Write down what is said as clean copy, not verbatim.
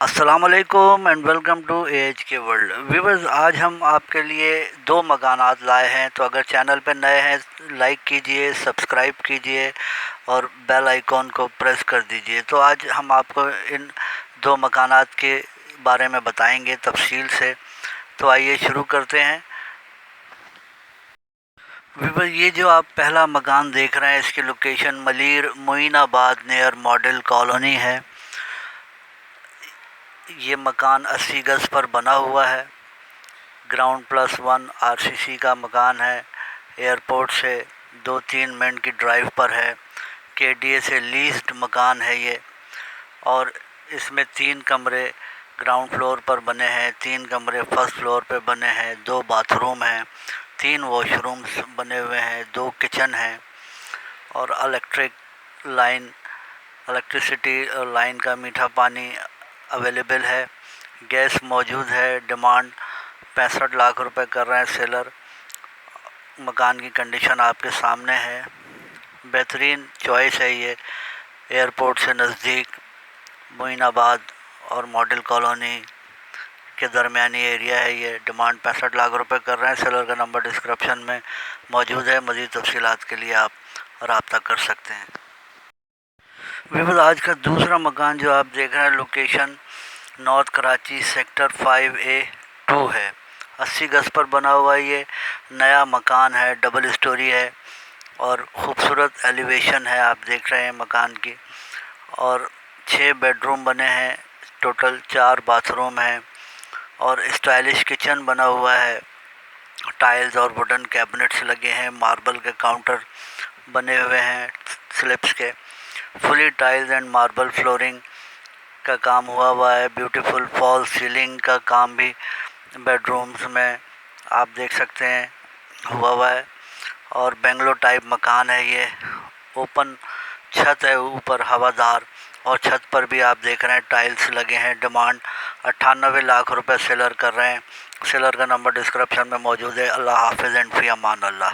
अस्सलामुअलैकुम and welcome to AH के world viewers. आज हम आपके लिए दो मकानात लाए हैं, तो अगर चैनल पर नए हैं लाइक कीजिए, सब्सक्राइब कीजिए और बेल आइकॉन को प्रेस कर दीजिए। तो आज हम आपको इन दो मकानात के बारे में बताएंगे तफसील से। तो आइए शुरू करते हैं। व्यूवर्स, ये जो आप पहला मकान देख रहे हैं, इसकी location Malir Moinabad near model colony है। ये मकान 80 गज़ पर बना हुआ है। ग्राउंड प्लस 1 आरसीसी का मकान है। एयरपोर्ट से 2-3 मिनट की ड्राइव पर है। केडीए से लीज्ड मकान है ये, और इसमें 3 कमरे ग्राउंड फ्लोर पर बने हैं, 3 कमरे फर्स्ट फ्लोर पर बने हैं, 2 बाथरूम हैं, 3 वॉशरूम्स बने हुए हैं, 2 किचन हैं और इलेक्ट्रिसिटी लाइन का मीठा पानी अवेलेबल है। गैस मौजूद है। डिमांड 65 लाख रुपए कर रहे हैं सेलर। मकान की कंडीशन आपके सामने है। बेहतरीन चॉइस है ये। एयरपोर्ट से नज़दीक मोइनाबाद और मॉडल कॉलोनी के दरमियानी एरिया है ये। डिमांड 65 लाख रुपए कर रहे हैं। सेलर का नंबर डिस्क्रिप्शन में मौजूद है। मज़ीद तफसीलात के लिए आप रब्ता कर सकते हैं। व्यूअर्स, आज का दूसरा मकान जो आप देख रहे हैं, location north Karachi sector 5A2 है। 80 गज़ पर बना हुआ ये नया मकान है। डबल स्टोरी है और ख़ूबसूरत एलिवेशन है, आप देख रहे हैं मकान की। और 6 बेडरूम बने हैं, टोटल 4 बाथरूम हैं और स्टाइलिश किचन बना हुआ है। टाइल्स और वुडन कैबिनेट्स लगे हैं। मार्बल के काउंटर बने हुए हैं स्लिप्स के। Fully tiles and marble flooring का काम हुआ है। ब्यूटीफुल फॉल सीलिंग का काम भी बेडरूम्स में आप देख सकते हैं हुआ है। और बेंगलो टाइप मकान है ये। ओपन छत है ऊपर, हवादार, और छत पर भी आप देख रहे हैं टाइल्स लगे हैं। डिमांड 98 लाख रुपए सेलर कर रहे हैं। सेलर का नंबर डिस्क्रिप्शन में मौजूद है। अल्लाह हाफिज़ एंड फ़ी अमान अल्लाह।